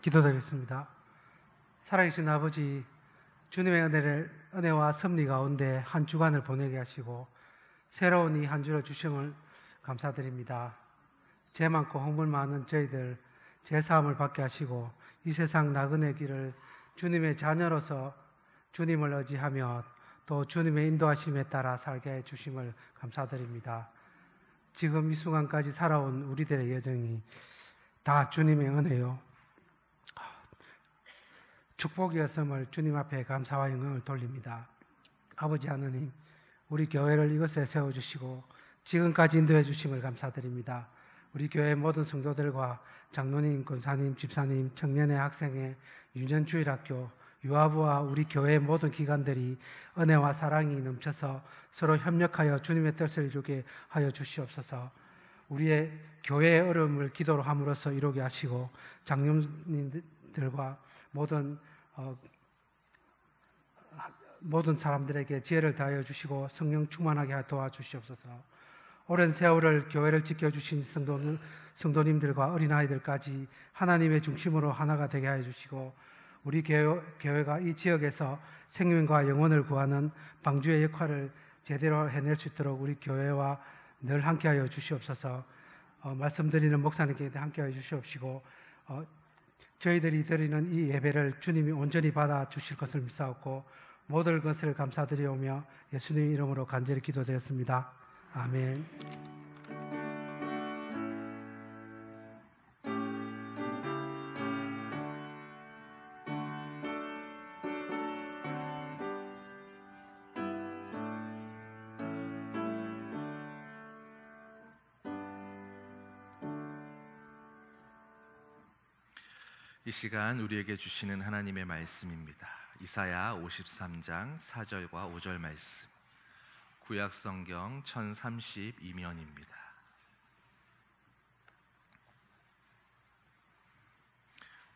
기도드리겠습니다. 살아계신 아버지, 주님의 은혜와 섭리 가운데 한 주간을 보내게 하시고 새로운 이 한 주를 주심을 감사드립니다. 죄 많고 허물 많은 저희들 죄 사함을 받게 하시고 이 세상 나그네 길을 주님의 자녀로서 주님을 의지하며 또 주님의 인도하심에 따라 살게 해 주심을 감사드립니다. 지금 이 순간까지 살아온 우리들의 여정이 다 주님의 은혜요, 축복이었음을 주님 앞에 감사와 영광을 돌립니다. 아버지 하나님, 우리 교회를 이곳에 세워주시고 지금까지 인도해 주심을 감사드립니다. 우리 교회 모든 성도들과 장로님, 권사님, 집사님, 청년회, 학생회, 유년주일학교, 유아부와 우리 교회의 모든 기관들이 은혜와 사랑이 넘쳐서 서로 협력하여 주님의 뜻을 이루게 하여 주시옵소서. 우리의 교회의 어려움을 기도로 함으로써 이루게 하시고 장로님들과 모든 사람들에게 지혜를 다하여 주시고 성령 충만하게 도와주시옵소서. 오랜 세월을 교회를 지켜주신 성도님들과 어린아이들까지 하나님의 중심으로 하나가 되게 하여 주시고 우리 교회가 이 지역에서 생명과 영혼을 구하는 방주의 역할을 제대로 해낼 수 있도록 우리 교회와 늘 함께하여 주시옵소서. 말씀드리는 목사님께 함께하여 주시옵시고 저희들이 드리는 이 예배를 주님이 온전히 받아 주실 것을 믿사옵고 모든 것을 감사드리오며 예수님 이름으로 간절히 기도드렸습니다. 아멘. 이 시간 우리에게 주시는 하나님의 말씀입니다. 이사야 53장 4절과 5절 말씀, 구약성경 1032면입니다.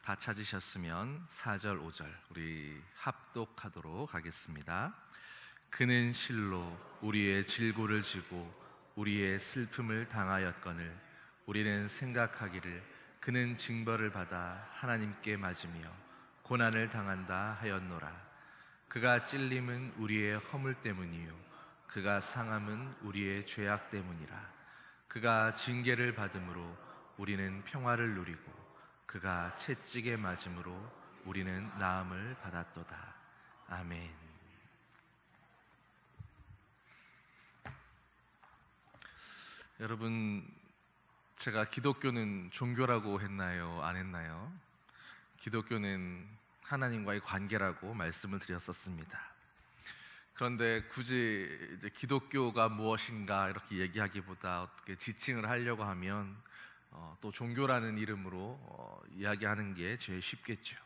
다 찾으셨으면 4절, 5절 우리 합독하도록 하겠습니다. 그는 실로 우리의 질고를 지고 우리의 슬픔을 당하였거늘 우리는 생각하기를 그는 징벌을 받아 하나님께 맞으며 고난을 당한다 하였노라. 그가 찔림은 우리의 허물 때문이요 그가 상함은 우리의 죄악 때문이라. 그가 징계를 받음으로 우리는 평화를 누리고 그가 채찍에 맞음으로 우리는 나음을 받았도다. 아멘. 여러분, 제가 기독교는 종교라고 했나요? 안 했나요? 기독교는 하나님과의 관계라고 말씀을 드렸었습니다. 그런데 굳이 이제 기독교가 무엇인가 이렇게 얘기하기보다 어떻게 지칭을 하려고 하면 또 종교라는 이름으로 이야기하는 게 제일 쉽겠죠.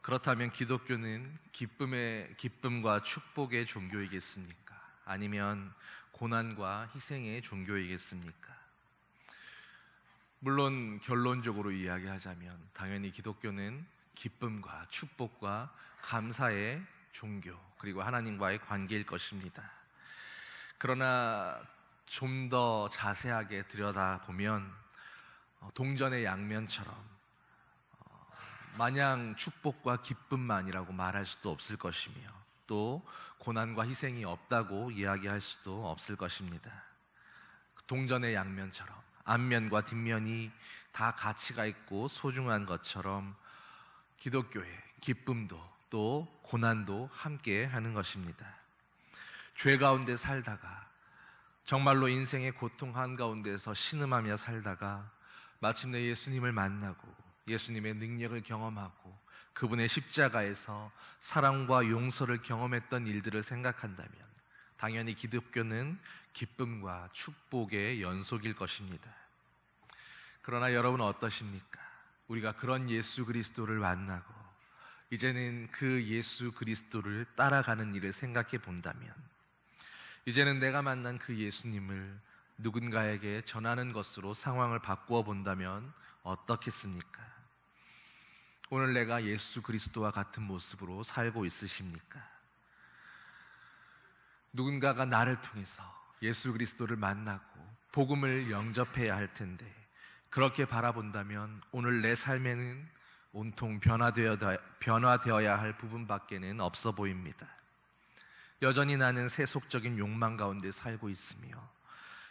그렇다면 기독교는 기쁨과 축복의 종교이겠습니까? 아니면 고난과 희생의 종교이겠습니까? 물론 결론적으로 이야기하자면 당연히 기독교는 기쁨과 축복과 감사의 종교, 그리고 하나님과의 관계일 것입니다. 그러나 좀 더 자세하게 들여다보면 동전의 양면처럼 마냥 축복과 기쁨만이라고 말할 수도 없을 것이며 또 고난과 희생이 없다고 이야기할 수도 없을 것입니다. 동전의 양면처럼 앞면과 뒷면이 다 가치가 있고 소중한 것처럼 기독교의 기쁨도 또 고난도 함께 하는 것입니다. 죄 가운데 살다가 정말로 인생의 고통 한가운데서 신음하며 살다가 마침내 예수님을 만나고 예수님의 능력을 경험하고 그분의 십자가에서 사랑과 용서를 경험했던 일들을 생각한다면 당연히 기독교는 기쁨과 축복의 연속일 것입니다. 그러나 여러분 어떠십니까? 우리가 그런 예수 그리스도를 만나고 이제는 그 예수 그리스도를 따라가는 일을 생각해 본다면 이제는 내가 만난 그 예수님을 누군가에게 전하는 것으로 상황을 바꾸어 본다면 어떻겠습니까? 오늘 내가 예수 그리스도와 같은 모습으로 살고 있으십니까? 누군가가 나를 통해서 예수 그리스도를 만나고 복음을 영접해야 할 텐데 그렇게 바라본다면 오늘 내 삶에는 온통 변화되어야 할 부분밖에는 없어 보입니다. 여전히 나는 세속적인 욕망 가운데 살고 있으며,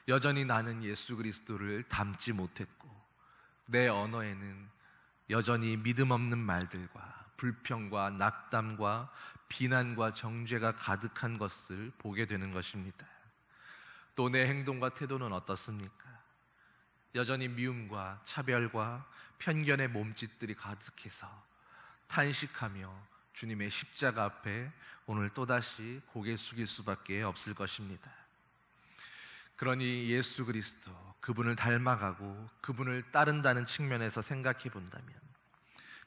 여전히 나는 예수 그리스도를 닮지 못했고, 내 언어에는 여전히 믿음 없는 말들과 불평과 낙담과 비난과 정죄가 가득한 것을 보게 되는 것입니다. 또 내 행동과 태도는 어떻습니까? 여전히 미움과 차별과 편견의 몸짓들이 가득해서 탄식하며 주님의 십자가 앞에 오늘 또다시 고개 숙일 수밖에 없을 것입니다. 그러니 예수 그리스도, 그분을 닮아가고 그분을 따른다는 측면에서 생각해 본다면,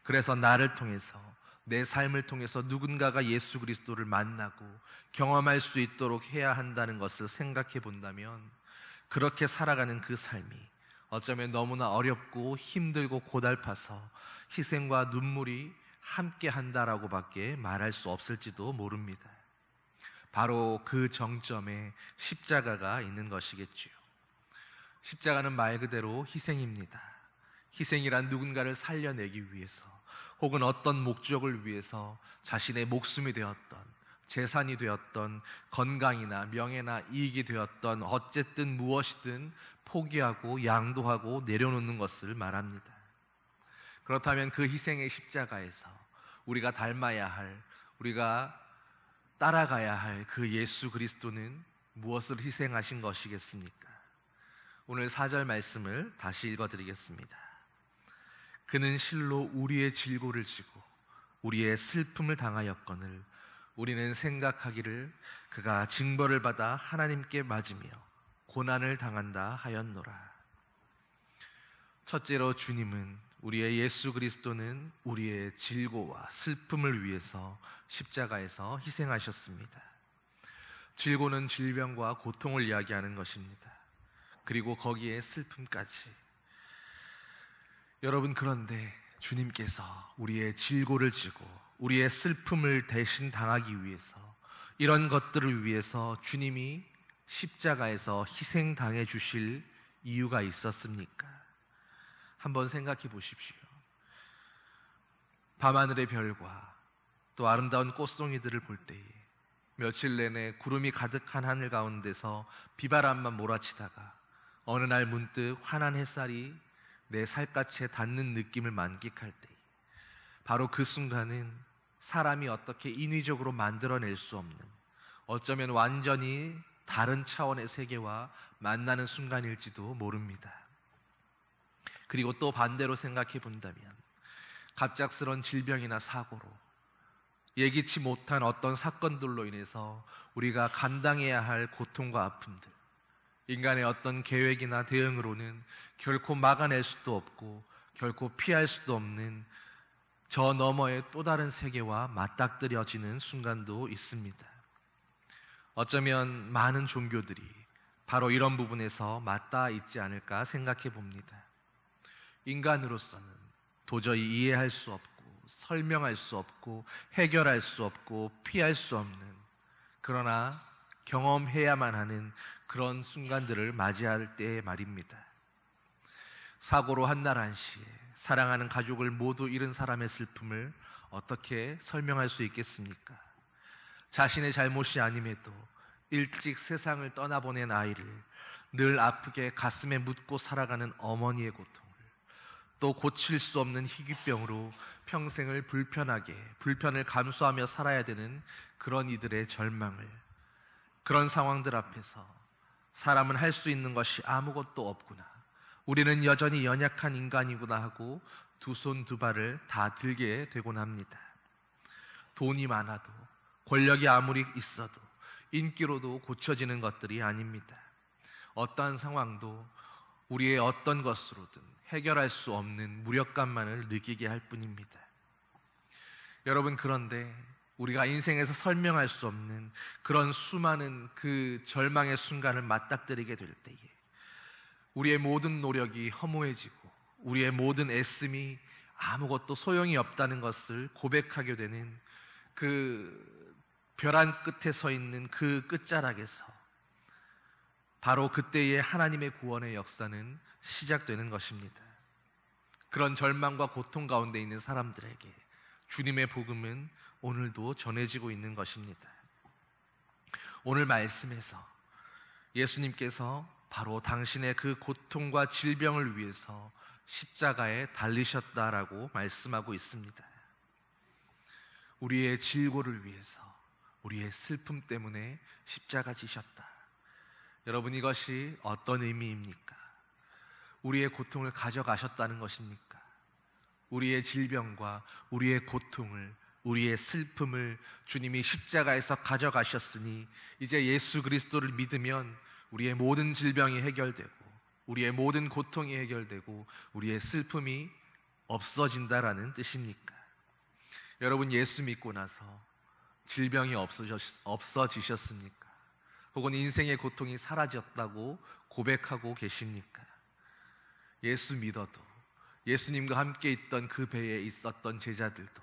그래서 나를 통해서, 내 삶을 통해서 누군가가 예수 그리스도를 만나고 경험할 수 있도록 해야 한다는 것을 생각해 본다면, 그렇게 살아가는 그 삶이 어쩌면 너무나 어렵고 힘들고 고달파서 희생과 눈물이 함께 한다라고 밖에 말할 수 없을지도 모릅니다. 바로 그 정점에 십자가가 있는 것이겠지요. 십자가는 말 그대로 희생입니다. 희생이란 누군가를 살려내기 위해서, 혹은 어떤 목적을 위해서 자신의 목숨이 되었던, 재산이 되었던, 건강이나 명예나 이익이 되었던, 어쨌든 무엇이든 포기하고 양도하고 내려놓는 것을 말합니다. 그렇다면 그 희생의 십자가에서 우리가 닮아야 할, 우리가 따라가야 할 그 예수 그리스도는 무엇을 희생하신 것이겠습니까? 오늘 4절 말씀을 다시 읽어드리겠습니다. 그는 실로 우리의 질고를 지고 우리의 슬픔을 당하였거늘 우리는 생각하기를 그가 징벌을 받아 하나님께 맞으며 고난을 당한다 하였노라. 첫째로 주님은, 우리의 예수 그리스도는 우리의 질고와 슬픔을 위해서 십자가에서 희생하셨습니다. 질고는 질병과 고통을 이야기하는 것입니다. 그리고 거기에 슬픔까지. 여러분, 그런데 주님께서 우리의 질고를 지고 우리의 슬픔을 대신 당하기 위해서, 이런 것들을 위해서 주님이 십자가에서 희생당해 주실 이유가 있었습니까? 한번 생각해 보십시오. 밤하늘의 별과 또 아름다운 꽃송이들을 볼 때에 며칠 내내 구름이 가득한 하늘 가운데서 비바람만 몰아치다가 어느 날 문득 환한 햇살이 내 살갗에 닿는 느낌을 만끽할 때, 바로 그 순간은 사람이 어떻게 인위적으로 만들어낼 수 없는, 어쩌면 완전히 다른 차원의 세계와 만나는 순간일지도 모릅니다. 그리고 또 반대로 생각해 본다면, 갑작스런 질병이나 사고로, 예기치 못한 어떤 사건들로 인해서 우리가 감당해야 할 고통과 아픔들, 인간의 어떤 계획이나 대응으로는 결코 막아낼 수도 없고 결코 피할 수도 없는 저 너머의 또 다른 세계와 맞닥뜨려지는 순간도 있습니다. 어쩌면 많은 종교들이 바로 이런 부분에서 맞닿아 있지 않을까 생각해 봅니다. 인간으로서는 도저히 이해할 수 없고 설명할 수 없고 해결할 수 없고 피할 수 없는, 그러나 경험해야만 하는 그런 순간들을 맞이할 때 말입니다. 사고로 한날 한시에 사랑하는 가족을 모두 잃은 사람의 슬픔을 어떻게 설명할 수 있겠습니까? 자신의 잘못이 아님에도 일찍 세상을 떠나보낸 아이를 늘 아프게 가슴에 묻고 살아가는 어머니의 고통을, 또 고칠 수 없는 희귀병으로 평생을 불편을 감수하며 살아야 되는 그런 이들의 절망을, 그런 상황들 앞에서 사람은 할 수 있는 것이 아무것도 없구나, 우리는 여전히 연약한 인간이구나 하고 두 손 두 발을 다 들게 되곤 합니다. 돈이 많아도, 권력이 아무리 있어도, 인기로도 고쳐지는 것들이 아닙니다. 어떠한 상황도 우리의 어떤 것으로든 해결할 수 없는 무력감만을 느끼게 할 뿐입니다. 여러분, 그런데 우리가 인생에서 설명할 수 없는 그런 수많은 그 절망의 순간을 맞닥뜨리게 될 때에 우리의 모든 노력이 허무해지고 우리의 모든 애씀이 아무것도 소용이 없다는 것을 고백하게 되는 그 벼랑 끝에 서 있는 그 끝자락에서 바로 그때의 하나님의 구원의 역사는 시작되는 것입니다. 그런 절망과 고통 가운데 있는 사람들에게 주님의 복음은 오늘도 전해지고 있는 것입니다. 오늘 말씀에서 예수님께서 바로 당신의 그 고통과 질병을 위해서 십자가에 달리셨다라고 말씀하고 있습니다. 우리의 질고를 위해서, 우리의 슬픔 때문에 십자가 지셨다. 여러분, 이것이 어떤 의미입니까? 우리의 고통을 가져가셨다는 것입니까? 우리의 질병과 우리의 고통을, 우리의 슬픔을 주님이 십자가에서 가져가셨으니 이제 예수 그리스도를 믿으면 우리의 모든 질병이 해결되고 우리의 모든 고통이 해결되고 우리의 슬픔이 없어진다라는 뜻입니까? 여러분, 예수 믿고 나서 질병이 없어지셨습니까? 혹은 인생의 고통이 사라졌다고 고백하고 계십니까? 예수 믿어도 예수님과 함께 있던 그 배에 있었던 제자들도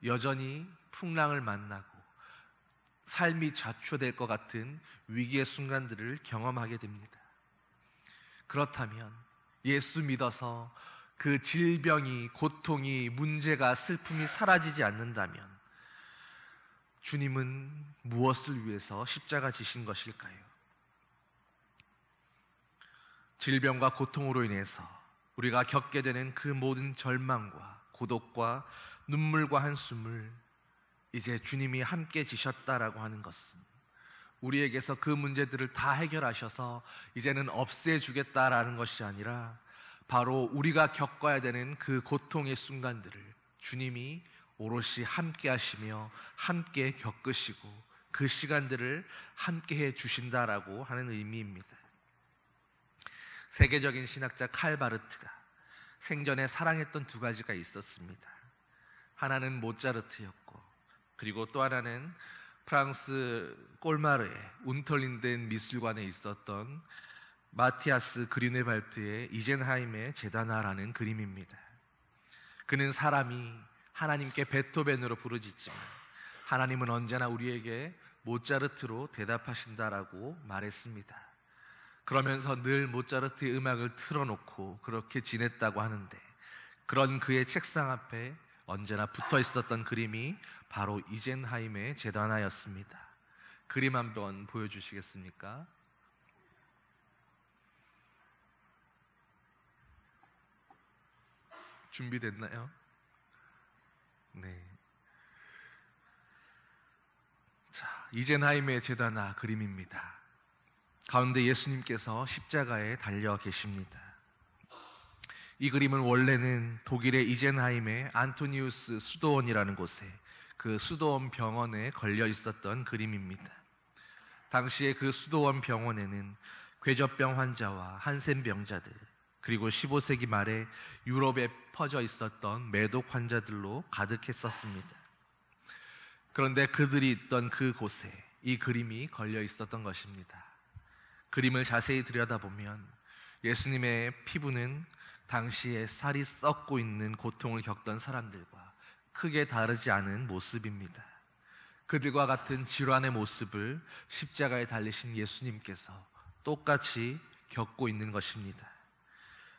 여전히 풍랑을 만나고 삶이 좌초될 것 같은 위기의 순간들을 경험하게 됩니다. 그렇다면 예수 믿어서 그 질병이, 고통이, 문제가, 슬픔이 사라지지 않는다면 주님은 무엇을 위해서 십자가 지신 것일까요? 질병과 고통으로 인해서 우리가 겪게 되는 그 모든 절망과 고독과 눈물과 한숨을 이제 주님이 함께 지셨다라고 하는 것은 우리에게서 그 문제들을 다 해결하셔서 이제는 없애주겠다라는 것이 아니라 바로 우리가 겪어야 되는 그 고통의 순간들을 주님이 오롯이 함께 하시며 함께 겪으시고 그 시간들을 함께 해 주신다라고 하는 의미입니다. 세계적인 신학자 칼 바르트가 생전에 사랑했던 두 가지가 있었습니다. 하나는 모차르트였고, 그리고 또 하나는 프랑스 꼴마르의 운털린덴 미술관에 있었던 마티아스 그리네발트의 이젠하임의 제다나라는 그림입니다. 그는 사람이 하나님께 베토벤으로 부르짖지만 하나님은 언제나 우리에게 모차르트로 대답하신다라고 말했습니다. 그러면서 늘 모차르트의 음악을 틀어놓고 그렇게 지냈다고 하는데, 그런 그의 책상 앞에 언제나 붙어 있었던 그림이 바로 이젠하임의 제다나였습니다. 그림 한번 보여주시겠습니까? 준비됐나요? 네. 자, 이젠하임의 제다나 그림입니다. 가운데 예수님께서 십자가에 달려 계십니다. 이 그림은 원래는 독일의 이젠하임의 안토니우스 수도원이라는 곳에 그 수도원 병원에 걸려 있었던 그림입니다. 당시에 그 수도원 병원에는 궤저병 환자와 한센병자들, 그리고 15세기 말에 유럽에 퍼져 있었던 매독 환자들로 가득했었습니다. 그런데 그들이 있던 그곳에 이 그림이 걸려 있었던 것입니다. 그림을 자세히 들여다보면 예수님의 피부는 당시에 살이 썩고 있는 고통을 겪던 사람들과 크게 다르지 않은 모습입니다. 그들과 같은 질환의 모습을 십자가에 달리신 예수님께서 똑같이 겪고 있는 것입니다.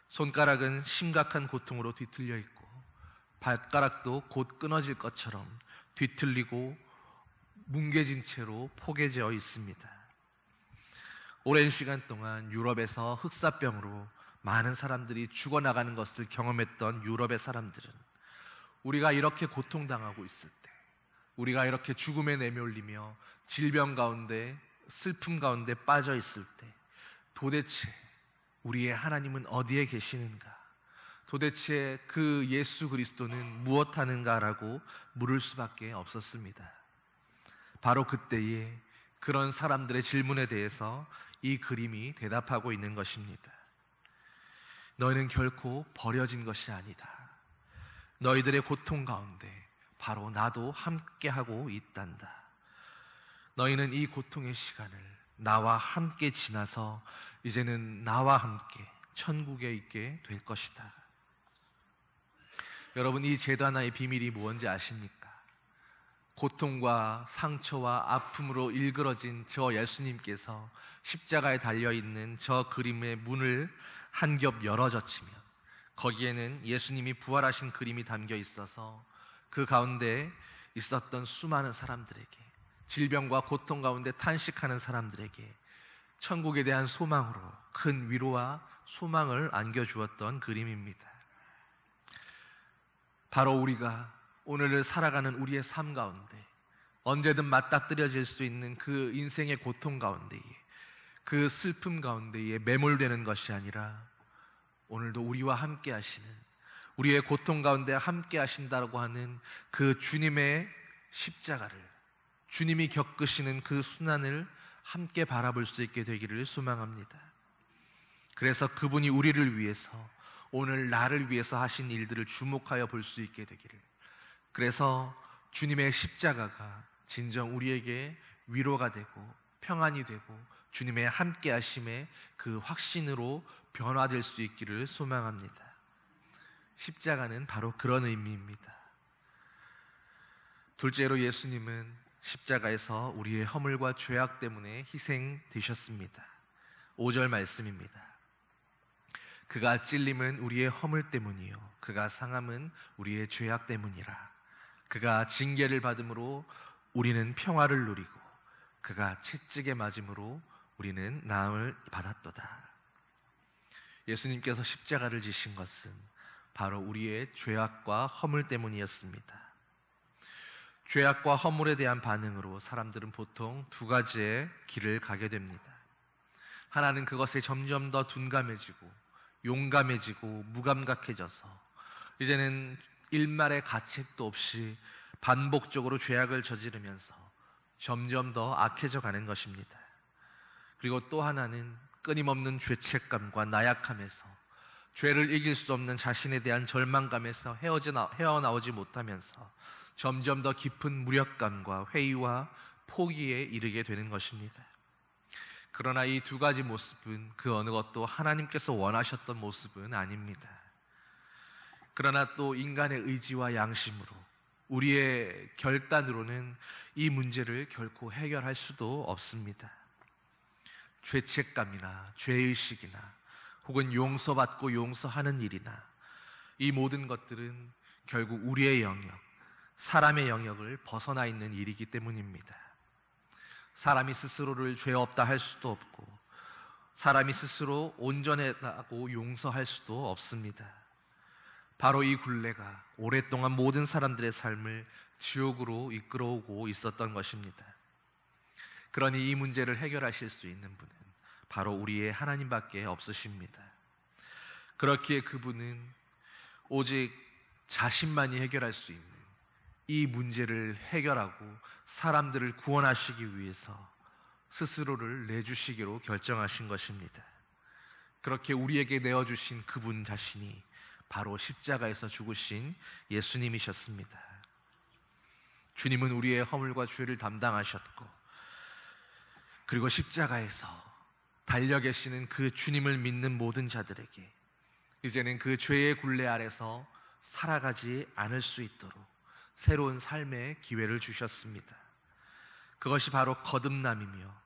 손가락은 심각한 고통으로 뒤틀려 있고 발가락도 곧 끊어질 것처럼 뒤틀리고 뭉개진 채로 포개져 있습니다. 오랜 시간 동안 유럽에서 흑사병으로 많은 사람들이 죽어나가는 것을 경험했던 유럽의 사람들은 우리가 이렇게 고통당하고 있을 때, 우리가 이렇게 죽음에 내몰리며 질병 가운데 슬픔 가운데 빠져 있을 때 도대체 우리의 하나님은 어디에 계시는가? 도대체 그 예수 그리스도는 무엇하는가라고 물을 수밖에 없었습니다. 바로 그때에 그런 사람들의 질문에 대해서 이 그림이 대답하고 있는 것입니다. 너희는 결코 버려진 것이 아니다. 너희들의 고통 가운데 바로 나도 함께하고 있단다. 너희는 이 고통의 시간을 나와 함께 지나서 이제는 나와 함께 천국에 있게 될 것이다. 여러분, 이 제다나의 비밀이 뭔지 아십니까? 고통과 상처와 아픔으로 일그러진 저 예수님께서 십자가에 달려있는 저 그림의 문을 한 겹 열어젖히면 거기에는 예수님이 부활하신 그림이 담겨 있어서 그 가운데 있었던 수많은 사람들에게, 질병과 고통 가운데 탄식하는 사람들에게 천국에 대한 소망으로 큰 위로와 소망을 안겨주었던 그림입니다. 바로 우리가 오늘을 살아가는 우리의 삶 가운데 언제든 맞닥뜨려질 수 있는 그 인생의 고통 가운데에, 그 슬픔 가운데에 매몰되는 것이 아니라 오늘도 우리와 함께 하시는, 우리의 고통 가운데 함께 하신다고 하는 그 주님의 십자가를, 주님이 겪으시는 그 순환을 함께 바라볼 수 있게 되기를 소망합니다. 그래서 그분이 우리를 위해서, 오늘 나를 위해서 하신 일들을 주목하여 볼 수 있게 되기를, 그래서 주님의 십자가가 진정 우리에게 위로가 되고 평안이 되고 주님의 함께 하심의 그 확신으로 변화될 수 있기를 소망합니다. 십자가는 바로 그런 의미입니다. 둘째로, 예수님은 십자가에서 우리의 허물과 죄악 때문에 희생되셨습니다. 5절 말씀입니다. 그가 찔림은 우리의 허물 때문이요 그가 상함은 우리의 죄악 때문이라. 그가 징계를 받음으로 우리는 평화를 누리고 그가 채찍에 맞음으로 우리는 나음을 받았도다. 예수님께서 십자가를 지신 것은 바로 우리의 죄악과 허물 때문이었습니다. 죄악과 허물에 대한 반응으로 사람들은 보통 두 가지의 길을 가게 됩니다. 하나는 그것에 점점 더 둔감해지고 용감해지고 무감각해져서 이제는 일말의 가책도 없이 반복적으로 죄악을 저지르면서 점점 더 악해져 가는 것입니다. 그리고 또 하나는 끊임없는 죄책감과 나약함에서, 죄를 이길 수 없는 자신에 대한 절망감에서 헤어나오지 못하면서 점점 더 깊은 무력감과 회의와 포기에 이르게 되는 것입니다. 그러나 이 두 가지 모습은 그 어느 것도 하나님께서 원하셨던 모습은 아닙니다. 그러나 또 인간의 의지와 양심으로, 우리의 결단으로는 이 문제를 결코 해결할 수도 없습니다. 죄책감이나 죄의식이나 혹은 용서받고 용서하는 일이나, 이 모든 것들은 결국 우리의 영역, 사람의 영역을 벗어나 있는 일이기 때문입니다. 사람이 스스로를 죄 없다 할 수도 없고, 사람이 스스로 온전하다고 용서할 수도 없습니다. 바로 이 굴레가 오랫동안 모든 사람들의 삶을 지옥으로 이끌어오고 있었던 것입니다. 그러니 이 문제를 해결하실 수 있는 분은 바로 우리의 하나님밖에 없으십니다. 그렇기에 그분은 오직 자신만이 해결할 수 있는 이 문제를 해결하고 사람들을 구원하시기 위해서 스스로를 내주시기로 결정하신 것입니다. 그렇게 우리에게 내어주신 그분 자신이 바로 십자가에서 죽으신 예수님이셨습니다. 주님은 우리의 허물과 죄를 담당하셨고, 그리고 십자가에서 달려 계시는 그 주님을 믿는 모든 자들에게 이제는 그 죄의 굴레 아래서 살아가지 않을 수 있도록 새로운 삶의 기회를 주셨습니다. 그것이 바로 거듭남이며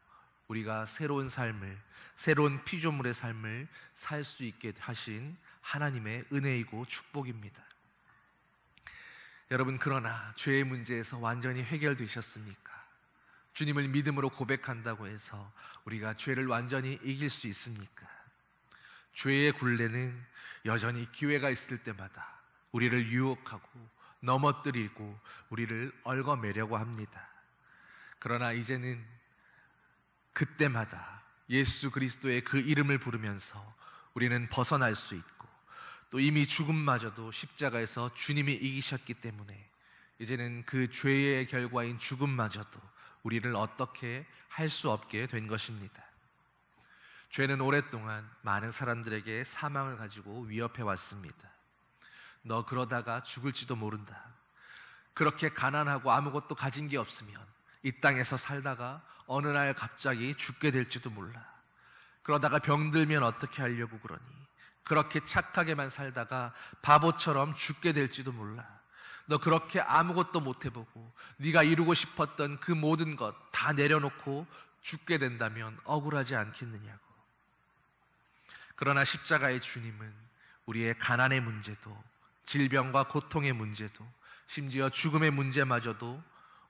우리가 새로운 삶을, 새로운 피조물의 삶을 살 수 있게 하신 하나님의 은혜이고 축복입니다. 여러분, 그러나 죄의 문제에서 완전히 해결되셨습니까? 주님을 믿음으로 고백한다고 해서 우리가 죄를 완전히 이길 수 있습니까? 죄의 굴레는 여전히 기회가 있을 때마다 우리를 유혹하고 넘어뜨리고 우리를 얽어매려고 합니다. 그러나 이제는 그때마다 예수 그리스도의 그 이름을 부르면서 우리는 벗어날 수 있고, 또 이미 죽음마저도 십자가에서 주님이 이기셨기 때문에 이제는 그 죄의 결과인 죽음마저도 우리를 어떻게 할 수 없게 된 것입니다. 죄는 오랫동안 많은 사람들에게 사망을 가지고 위협해 왔습니다. 너 그러다가 죽을지도 모른다. 그렇게 가난하고 아무것도 가진 게 없으면 이 땅에서 살다가 어느 날 갑자기 죽게 될지도 몰라. 그러다가 병들면 어떻게 하려고 그러니? 그렇게 착하게만 살다가 바보처럼 죽게 될지도 몰라. 너 그렇게 아무것도 못 해보고 네가 이루고 싶었던 그 모든 것 다 내려놓고 죽게 된다면 억울하지 않겠느냐고. 그러나 십자가의 주님은 우리의 가난의 문제도, 질병과 고통의 문제도, 심지어 죽음의 문제마저도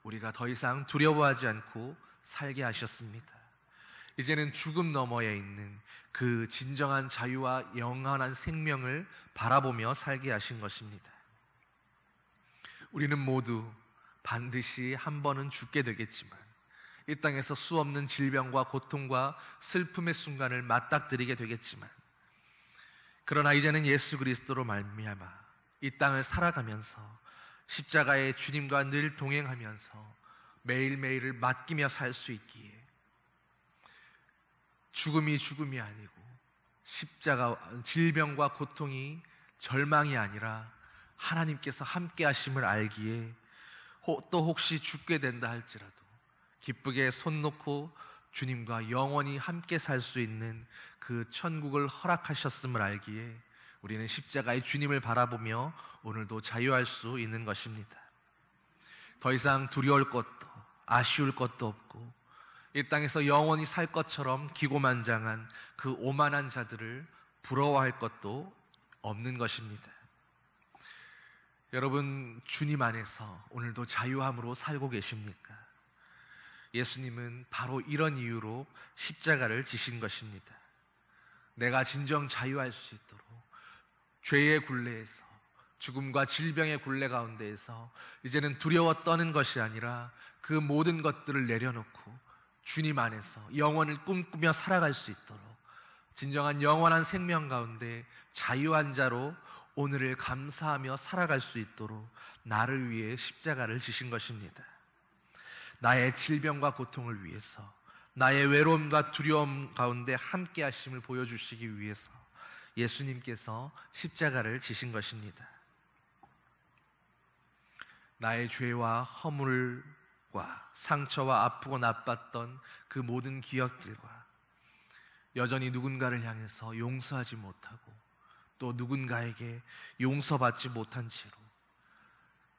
우리가 더 이상 두려워하지 않고 살게 하셨습니다. 이제는 죽음 너머에 있는 그 진정한 자유와 영원한 생명을 바라보며 살게 하신 것입니다. 우리는 모두 반드시 한 번은 죽게 되겠지만 이 땅에서 수없는 질병과 고통과 슬픔의 순간을 맞닥뜨리게 되겠지만, 그러나 이제는 예수 그리스도로 말미암아 이 땅을 살아가면서 십자가의 주님과 늘 동행하면서 매일매일을 맡기며 살 수 있기에 죽음이 죽음이 아니고 십자가, 질병과 고통이 절망이 아니라 하나님께서 함께 하심을 알기에 또 혹시 죽게 된다 할지라도 기쁘게 손 놓고 주님과 영원히 함께 살 수 있는 그 천국을 허락하셨음을 알기에 우리는 십자가의 주님을 바라보며 오늘도 자유할 수 있는 것입니다. 더 이상 두려울 것도 아쉬울 것도 없고 이 땅에서 영원히 살 것처럼 기고만장한 그 오만한 자들을 부러워할 것도 없는 것입니다. 여러분, 주님 안에서 오늘도 자유함으로 살고 계십니까? 예수님은 바로 이런 이유로 십자가를 지신 것입니다. 내가 진정 자유할 수 있도록 죄의 굴레에서, 죽음과 질병의 굴레 가운데에서 이제는 두려워 떠는 것이 아니라 그 모든 것들을 내려놓고 주님 안에서 영원을 꿈꾸며 살아갈 수 있도록 진정한 영원한 생명 가운데 자유한 자로 오늘을 감사하며 살아갈 수 있도록 나를 위해 십자가를 지신 것입니다. 나의 질병과 고통을 위해서, 나의 외로움과 두려움 가운데 함께 하심을 보여주시기 위해서 예수님께서 십자가를 지신 것입니다. 나의 죄와 허물과 상처와 아프고 나빴던 그 모든 기억들과 여전히 누군가를 향해서 용서하지 못하고 또 누군가에게 용서받지 못한 채로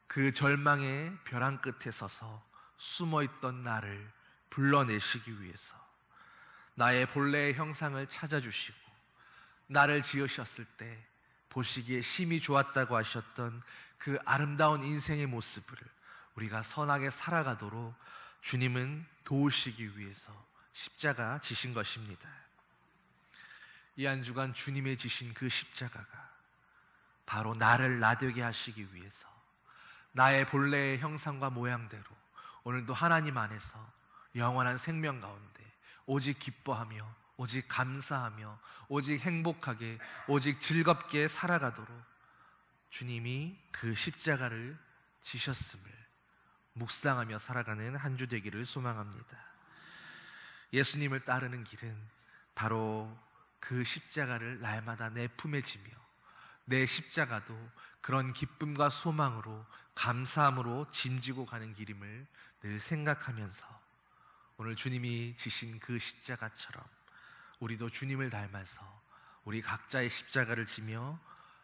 그 절망의 벼랑 끝에 서서 숨어있던 나를 불러내시기 위해서 나의 본래의 형상을 찾아주시고 나를 지으셨을 때 보시기에 심히 좋았다고 하셨던 그 아름다운 인생의 모습을 우리가 선하게 살아가도록 주님은 도우시기 위해서 십자가 지신 것입니다. 이 한 주간 주님의 지신 그 십자가가 바로 나를 나되게 하시기 위해서 나의 본래의 형상과 모양대로 오늘도 하나님 안에서 영원한 생명 가운데 오직 기뻐하며 오직 감사하며 오직 행복하게 오직 즐겁게 살아가도록 주님이 그 십자가를 지셨음을 묵상하며 살아가는 한 주 되기를 소망합니다. 예수님을 따르는 길은 바로 그 십자가를 날마다 내 품에 지며 내 십자가도 그런 기쁨과 소망으로 감사함으로 짐지고 가는 길임을 늘 생각하면서 오늘 주님이 지신 그 십자가처럼 우리도 주님을 닮아서 우리 각자의 십자가를 지며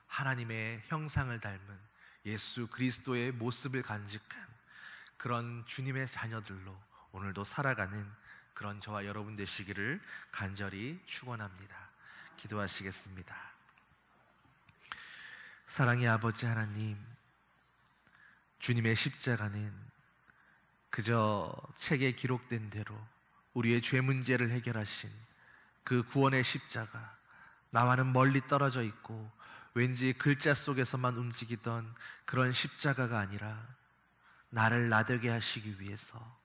하나님의 형상을 닮은 예수 그리스도의 모습을 간직한 그런 주님의 자녀들로 오늘도 살아가는 그런 저와 여러분 되시기를 간절히 축원합니다. 기도하시겠습니다. 사랑의 아버지 하나님, 주님의 십자가는 그저 책에 기록된 대로 우리의 죄 문제를 해결하신 그 구원의 십자가, 나와는 멀리 떨어져 있고 왠지 글자 속에서만 움직이던 그런 십자가가 아니라 나를 나되게 하시기 위해서,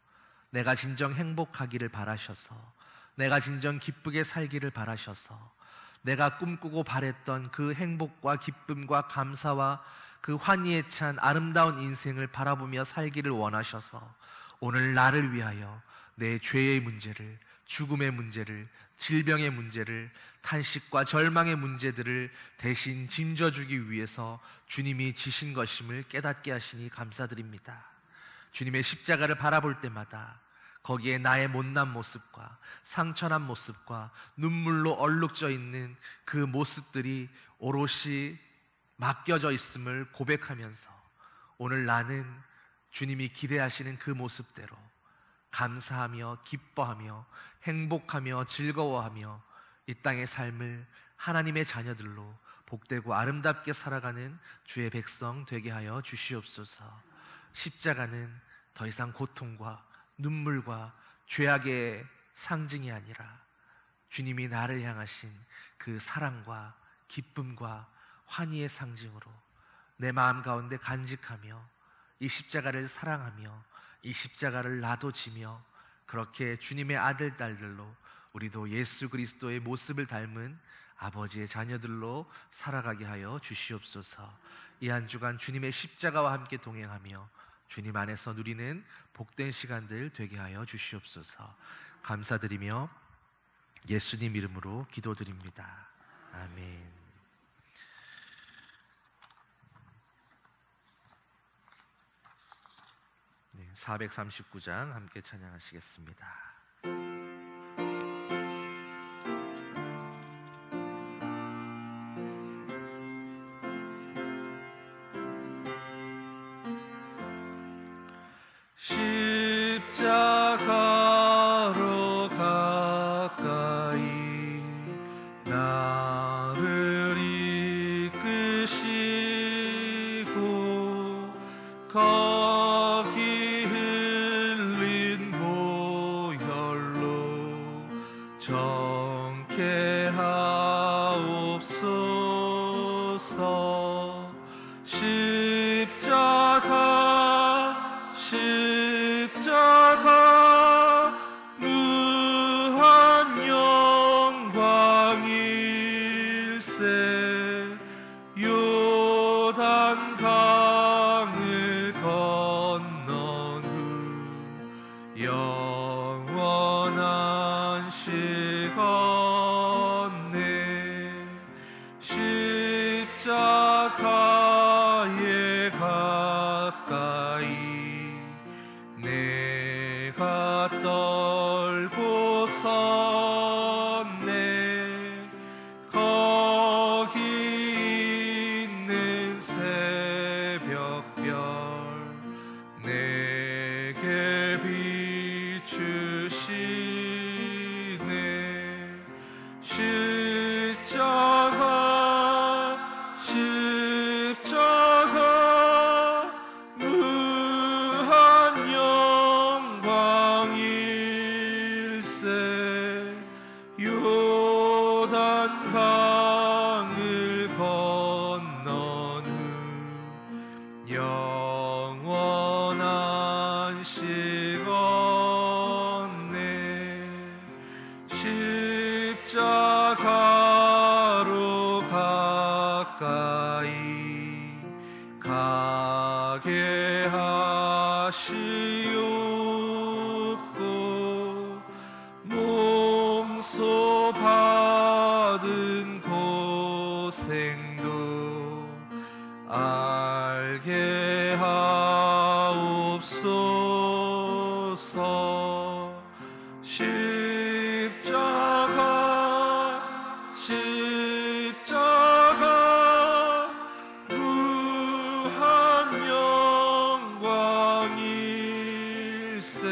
내가 진정 행복하기를 바라셔서, 내가 진정 기쁘게 살기를 바라셔서, 내가 꿈꾸고 바랬던 그 행복과 기쁨과 감사와 그 환희에 찬 아름다운 인생을 바라보며 살기를 원하셔서 오늘 나를 위하여 내 죄의 문제를, 죽음의 문제를, 질병의 문제를, 탄식과 절망의 문제들을 대신 짐져주기 위해서 주님이 지신 것임을 깨닫게 하시니 감사드립니다. 주님의 십자가를 바라볼 때마다 거기에 나의 못난 모습과 상처난 모습과 눈물로 얼룩져 있는 그 모습들이 오롯이 맡겨져 있음을 고백하면서 오늘 나는 주님이 기대하시는 그 모습대로 감사하며 기뻐하며 행복하며 즐거워하며 이 땅의 삶을 하나님의 자녀들로 복되고 아름답게 살아가는 주의 백성 되게 하여 주시옵소서. 십자가는 더 이상 고통과 눈물과 죄악의 상징이 아니라 주님이 나를 향하신 그 사랑과 기쁨과 환희의 상징으로 내 마음 가운데 간직하며 이 십자가를 사랑하며 이 십자가를 나도 지며 그렇게 주님의 아들, 딸들로 우리도 예수 그리스도의 모습을 닮은 아버지의 자녀들로 살아가게 하여 주시옵소서. 이 한 주간 주님의 십자가와 함께 동행하며 주님 안에서 누리는 복된 시간들 되게 하여 주시옵소서. 감사드리며 예수님 이름으로 기도드립니다. 아멘. 439장 함께 찬양하시겠습니다. 십자가로 가까이 나를 이끄시고 거기 흘린 보혈로 정케 하옵소서. 십자가 무한 영광일세. 요단 강을 건넌 후 영원한 시건네. 십자가에 가까이 내가 떨고 섰네. 거기 있는 새벽별 내게 비추시네. 십자가 무한 영광일세. 요단 강을 건넌 후 영원한 시건네. 십자가로 가까이 가게 하시옵고 몸소 받은 고생도 알게 하옵소서. 십자가 무한 영광일세.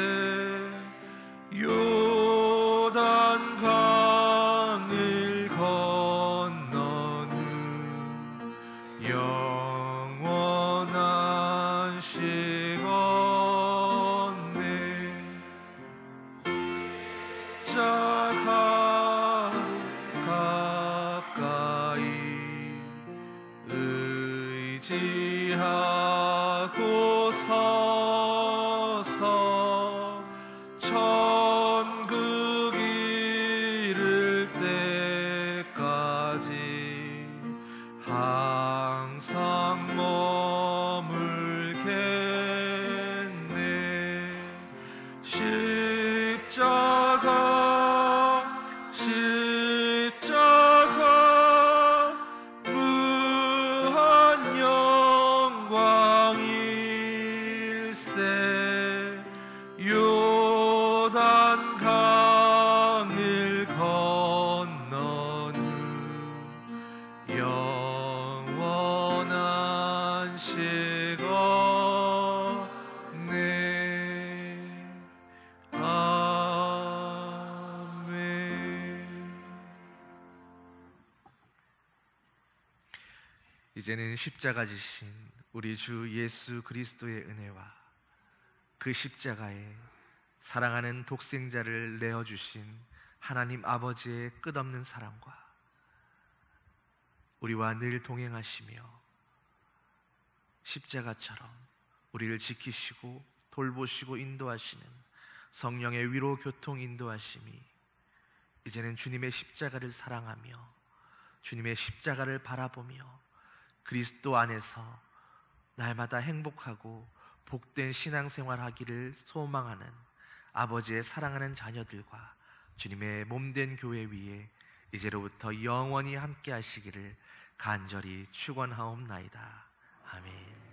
요단 강을 건넌 후 영원한 시건네. 십자가 가까이 의지하고 서서 천국 이를 때까지 항상 머물겠네. 십자가 이제는 십자가 지신 우리 주 예수 그리스도의 은혜와 그 십자가에 사랑하는 독생자를 내어주신 하나님 아버지의 끝없는 사랑과 우리와 늘 동행하시며 십자가처럼 우리를 지키시고 돌보시고 인도하시는 성령의 위로 교통 인도하심이 이제는 주님의 십자가를 사랑하며 주님의 십자가를 바라보며 그리스도 안에서 날마다 행복하고 복된 신앙생활 하기를 소망하는 아버지의 사랑하는 자녀들과 주님의 몸된 교회 위에 이제로부터 영원히 함께 하시기를 간절히 축원하옵나이다. 아멘.